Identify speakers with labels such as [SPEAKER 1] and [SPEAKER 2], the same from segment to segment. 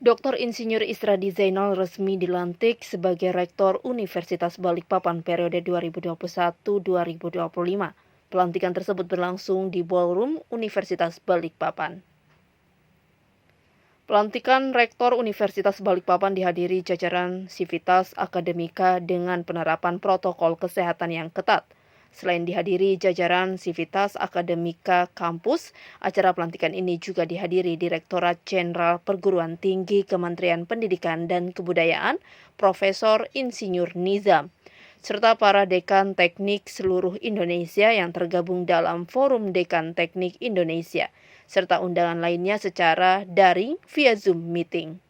[SPEAKER 1] Dr. Insinyur Isradi Zainal resmi dilantik sebagai Rektor Universitas Balikpapan periode 2021-2025. Pelantikan tersebut berlangsung di Ballroom Universitas Balikpapan. Pelantikan Rektor Universitas Balikpapan dihadiri jajaran Sivitas Akademika dengan penerapan protokol kesehatan yang ketat. Selain dihadiri jajaran Sivitas Akademika kampus, acara pelantikan ini juga dihadiri Direktorat Jenderal Perguruan Tinggi Kementerian Pendidikan dan Kebudayaan, Profesor Insinyur Nizam, serta para dekan teknik seluruh Indonesia yang tergabung dalam Forum Dekan Teknik Indonesia, serta undangan lainnya secara daring via Zoom meeting.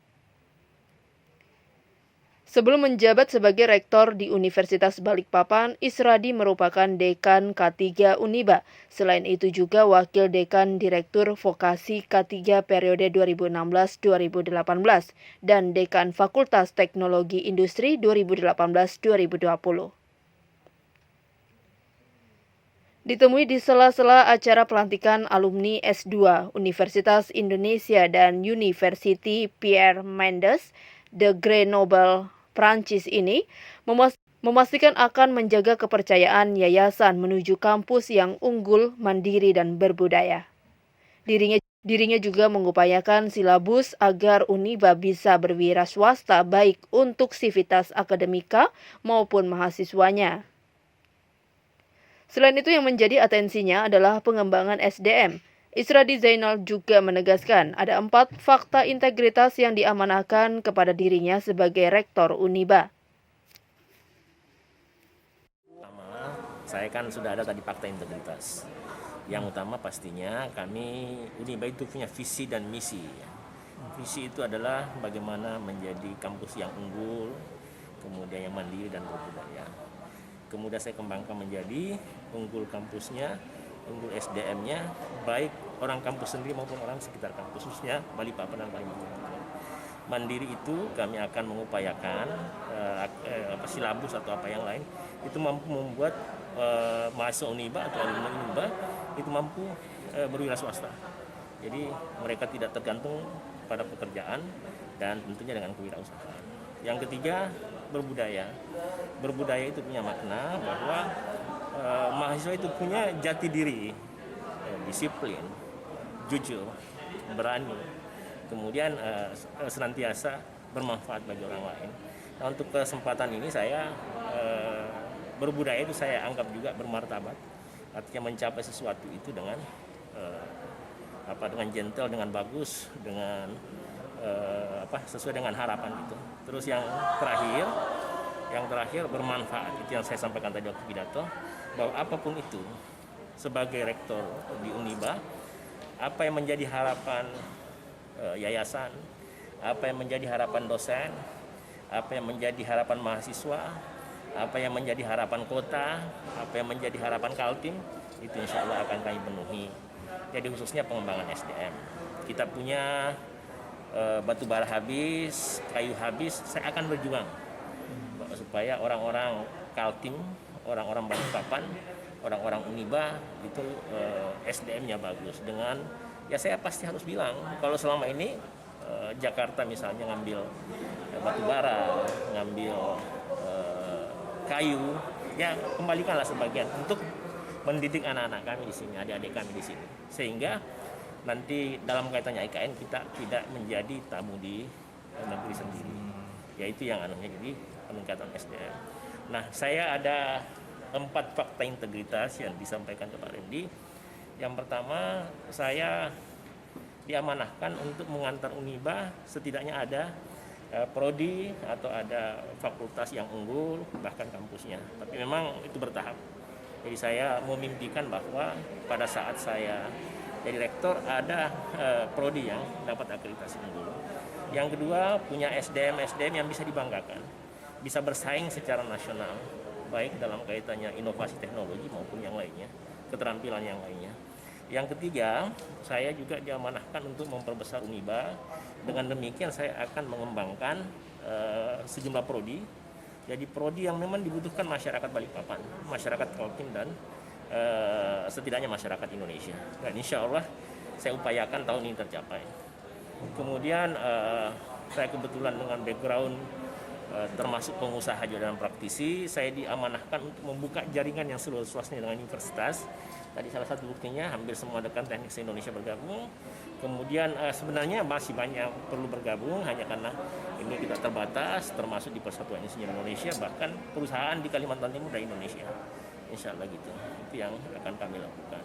[SPEAKER 1] Sebelum menjabat sebagai rektor di Universitas Balikpapan, Isradi merupakan dekan K3 Uniba. Selain itu juga wakil dekan Direktur Vokasi K3 periode 2016-2018 dan dekan Fakultas Teknologi Industri 2018-2020. Ditemui di sela-sela acara pelantikan alumni S2 Universitas Indonesia dan University Pierre Mendes, de Grenoble, Prancis ini memastikan akan menjaga kepercayaan yayasan menuju kampus yang unggul, mandiri, dan berbudaya. Dirinya juga mengupayakan silabus agar Uniba bisa berwira swasta baik untuk sivitas akademika maupun mahasiswanya. Selain itu yang menjadi atensinya adalah pengembangan SDM. Isradi Zainal juga menegaskan ada 4 fakta integritas yang diamanahkan kepada dirinya sebagai Rektor Uniba.
[SPEAKER 2] Pertama, saya kan sudah ada tadi fakta integritas. Yang utama pastinya kami Uniba itu punya visi dan misi. Visi itu adalah bagaimana menjadi kampus yang unggul, kemudian yang mandiri dan berbudaya. Kemudian saya kembangkan menjadi unggul kampusnya, unggul SDM-nya, baik orang kampus sendiri maupun orang sekitar kampus, khususnya Balikpapan dan Kalimantan. Mandiri itu kami akan mengupayakan silabus atau apa yang lain itu mampu membuat mahasiswa Uniba atau alumni Uniba itu mampu berwira swasta. Jadi mereka tidak tergantung pada pekerjaan dan tentunya dengan kewirausahaan. Yang ketiga, berbudaya. Berbudaya itu punya makna bahwa mahasiswa itu punya jati diri, disiplin, jujur, berani, kemudian senantiasa bermanfaat bagi orang lain. Nah, untuk kesempatan ini saya berbudaya itu saya anggap juga bermartabat, artinya mencapai sesuatu itu dengan dengan gentle, dengan bagus, dengan sesuai dengan harapan itu. Terus yang terakhir bermanfaat, itu yang saya sampaikan tadi waktu pidato, bahwa apapun itu sebagai rektor di Uniba, apa yang menjadi harapan yayasan, apa yang menjadi harapan dosen, apa yang menjadi harapan mahasiswa, apa yang menjadi harapan kota, apa yang menjadi harapan Kaltim, itu insya Allah akan kami penuhi. Jadi khususnya pengembangan SDM. Kita punya batu bara habis, kayu habis, saya akan berjuang supaya orang-orang Kaltim, orang-orang Balikpapan, orang-orang Uniba itu SDM-nya bagus. Dengan ya saya pasti harus bilang kalau selama ini Jakarta misalnya ngambil batu bara, ngambil kayu, ya kembalikanlah sebagian untuk mendidik anak-anak kami di sini, adik-adik kami di sini, sehingga nanti dalam kaitannya IKN kita tidak menjadi tamu di negeri sendiri, yaitu yang jadi peningkatan SDM. Nah, saya ada 4 fakta integritas yang disampaikan ke Pak Rendy. Yang pertama, saya diamanahkan untuk mengantar Uniba setidaknya ada prodi atau ada fakultas yang unggul, bahkan kampusnya. Tapi memang itu bertahap. Jadi saya memimpikan bahwa pada saat saya jadi rektor ada prodi yang dapat akreditasi unggul. Yang kedua, punya SDM yang bisa dibanggakan, bisa bersaing secara nasional, baik dalam kaitannya inovasi teknologi maupun yang lainnya, keterampilan yang lainnya. Yang ketiga, saya juga diamanahkan untuk memperbesar Uniba. Dengan demikian saya akan mengembangkan sejumlah prodi. Jadi prodi yang memang dibutuhkan masyarakat Balikpapan, masyarakat Kaltim, dan setidaknya masyarakat Indonesia. Dan insya Allah saya upayakan tahun ini tercapai. Kemudian Saya kebetulan dengan background termasuk pengusaha juga dan praktisi, saya diamanahkan untuk membuka jaringan yang seluas-luasnya dengan universitas. Tadi salah satu buktinya hampir semua dekan teknik se-Indonesia bergabung. Kemudian sebenarnya masih banyak perlu bergabung, hanya karena ini kita terbatas, termasuk di Persatuan Insinyur Indonesia, bahkan perusahaan di Kalimantan Timur dari Indonesia. Insya Allah gitu, itu yang akan kami lakukan.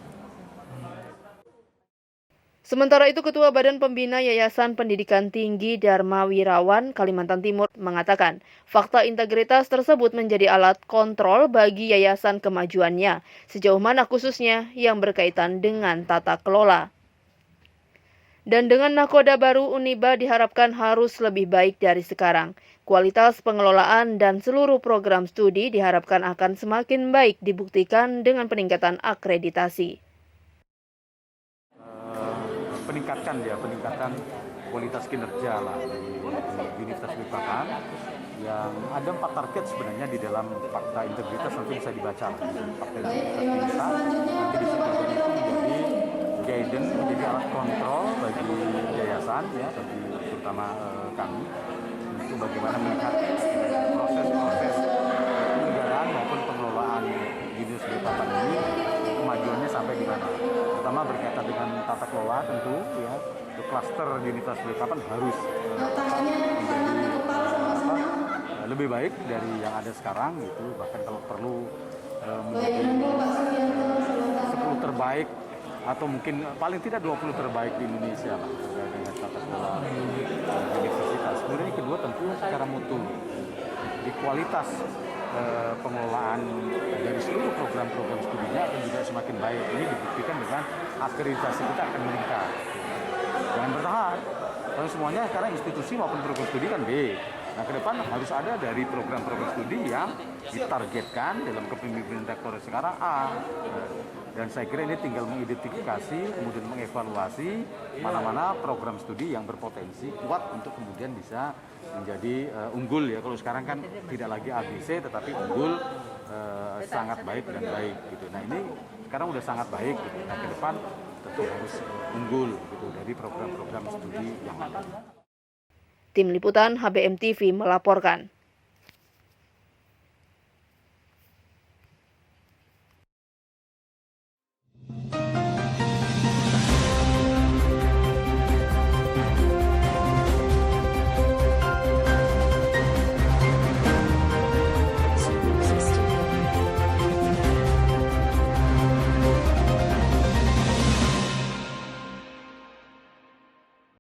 [SPEAKER 1] Sementara itu, Ketua Badan Pembina Yayasan Pendidikan Tinggi Dharma Wirawan Kalimantan Timur mengatakan, fakta integritas tersebut menjadi alat kontrol bagi yayasan kemajuannya, sejauh mana khususnya yang berkaitan dengan tata kelola. Dan dengan nakoda baru, Uniba diharapkan harus lebih baik dari sekarang. Kualitas pengelolaan dan seluruh program studi diharapkan akan semakin baik dibuktikan dengan peningkatan akreditasi.
[SPEAKER 3] Peningkatan kualitas kinerja lah di Universitas Balikpapan, yang ada 4 target sebenarnya di dalam fakta integritas, nanti bisa dibaca. Fakta integritas bisa nanti disebutkan itu menjadi guidance, menjadi alat kontrol bagi yayasan ya, bagi terutama kami untuk bagaimana melihat proses penyelenggaraan maupun pengelolaan di Universitas Balikpapan ini, kemajuannya sampai di mana. Pertama berkaitan dengan tata kelola tentu ya, untuk klaster di Universitas Balikpapan harus lebih baik dari yang ada sekarang gitu, bahkan kalau perlu menjadi 10 terbaik atau mungkin paling tidak 20 terbaik di Indonesia lah terkait dengan tata kelola universitas. Kemudian yang kedua tentu secara mutu di kualitas pengelolaan dari seluruh program-program studinya akan juga semakin baik. Ini dibuktikan dengan akreditasi kita akan meningkat. Jangan bertahan. Kalau semuanya sekarang institusi maupun program studi kan B. Nah, ke depan harus ada dari program-program studi yang ditargetkan dalam kepemimpinan rektor sekarang A. Dan saya kira ini tinggal mengidentifikasi, kemudian mengevaluasi mana-mana program studi yang berpotensi kuat untuk kemudian bisa menjadi unggul ya. Kalau sekarang kan tidak lagi ABC tetapi unggul, sangat baik dan baik gitu. Nah, ini sekarang udah sangat baik gitu. Nah, ke depan tentu harus unggul gitu dari program-program studi yang ada.
[SPEAKER 1] Tim Liputan HBM TV melaporkan.